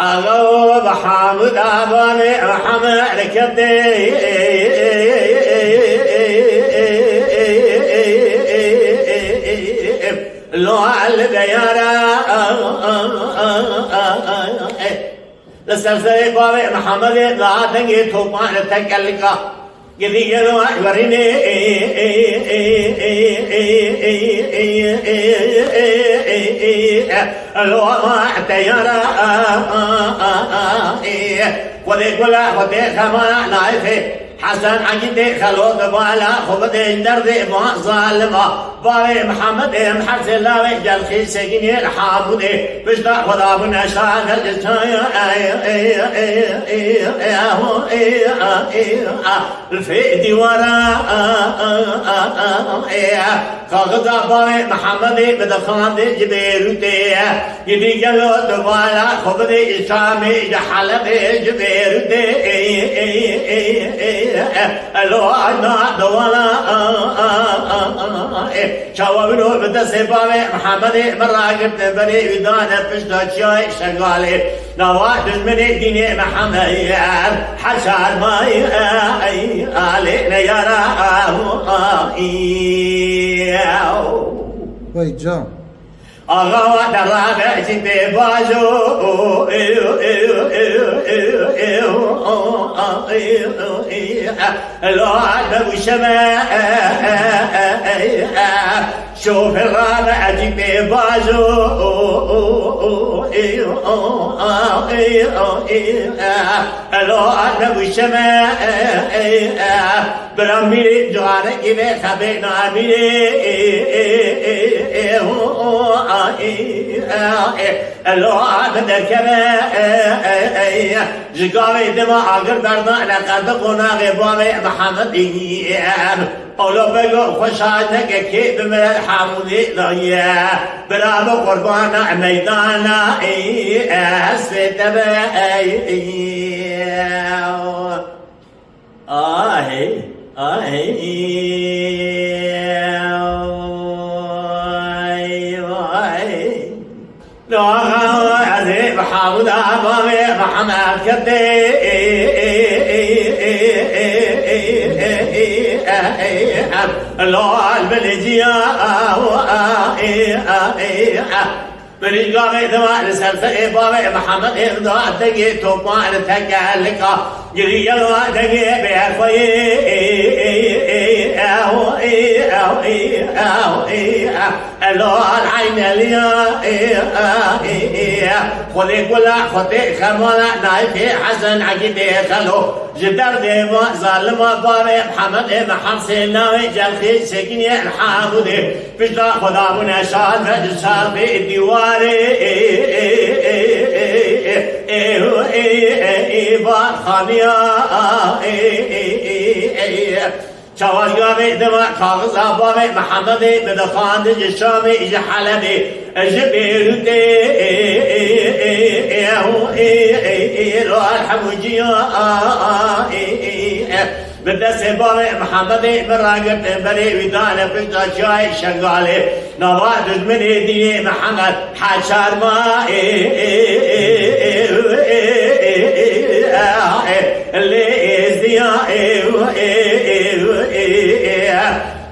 أغوب حامد أباني حمل كدي لو الديارة لسلسل بابي محمد لا تنجي توبان تكالكا يدي يلو وريني لو ما تيارا ودي كلا ودي كما نايفي حسن عجيدي خلوط بالا خبدي دردي ما ظالمة بابي محمد محرس الله جلخي سجني الحامودي بشتا خدا بنشان الجسايا في ديوارا كاغدا بابي محمد بدخان جبيروتي يدي جلوط بالا خبدي إسامي جحلبي جبيروتي لو أنا دوانا شاوبنو بدسبابي محمد مراقب بني ودانا بشتا شاي شغالي نوادز مني ديني محمد حشار ماي علينا يا وای جان آغا درابع جبي بازو لو عدب الشماء شوف الرابع جبي بازو لو عدب الشماء برمي جوارك جبي خبينا عمي لو عبد الكبا جقاري دماء عقر درداء لقد قنا غباري محمد أولو بقو خشانك كيب من الحمودي ضيا برابو قربانا ميدانا أسفت بأي آهي لو عزيب حامد أبامي محمد كدي لو البلجيا بريقامي دماء لسلسل بامي محمد إبدا دقي توبان تقالكا يري يلوى دقي بأخوي لو العين ليا خذي كلا خذي خمانا نايفي حسن عقيدي خلو جدر ديما ظالما بابي محمد محمد ناوي جلخي سكني الحامودي بشتا خدا منشان فجسال في الديواري بار خانيا شوالقامي دماء كاغذ أبامي محمد بدخان جشامي جحلبي جبيرتي لو الحموجيا بدس بامي محمد مراقب بني ودانا بشتا شاي شغالي نوادز من ديني محمد حشار ماي اللي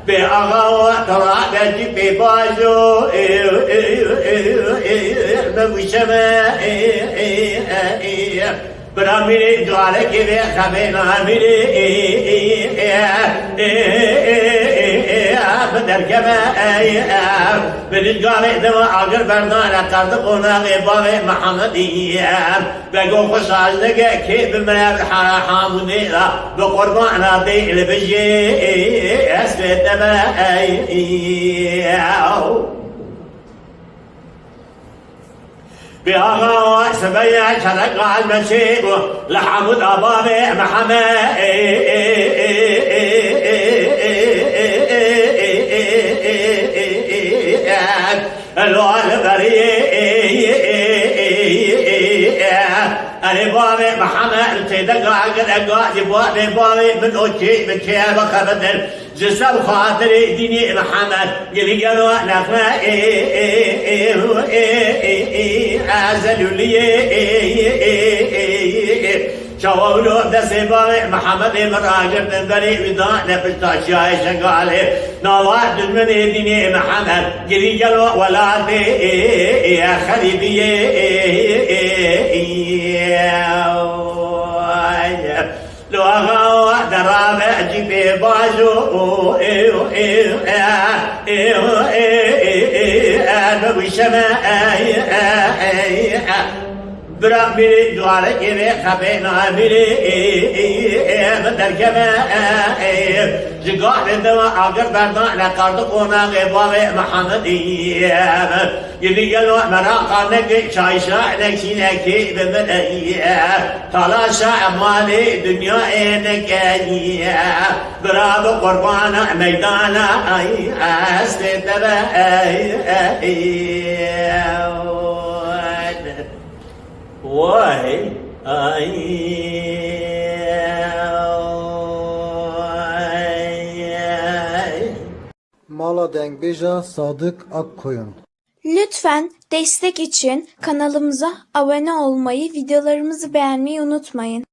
بأغاوة ترعب جبي بازو بوشماء براميني دوالك بخبينا ميني بدر كما بالقارئ دماء عقر بردانا قردقونا غيباوي محمدية بقو خشاش لقى كيف من الحرا حامودينا بقربانا دي البجي اسفت دماء بأغاوة سبيع شرق المشيب لحمود أبابي محمد أنا بابي محمد تدقى عقد أقاعد بابي من أوتي بكيابة خبدل جسم خاطر ديني محمد قل قالوا نخنا أزلوا لي شاولو دست باب محمد مراجع تندري بدان نبشت شاي شغالي نواد من ديني محمد قل قالوا ولا يا خريبي لو أغاو درابع جيبي بازو أنا بشماء برا بيري دوارة كيري خبينا بيري بدر كما جقال دوا أقر بردان لقرد قونا غيبار محمد يلي قالوا مراقا نك شاي شاي نك شينكي بمن طلا شاي مالي دنيا انك برا قربانا ميدانا استتبا Why Mala Dengbeja Sadık Akkoyun. Lütfen destek için kanalımıza abone olmayı, videolarımızı beğenmeyi unutmayın.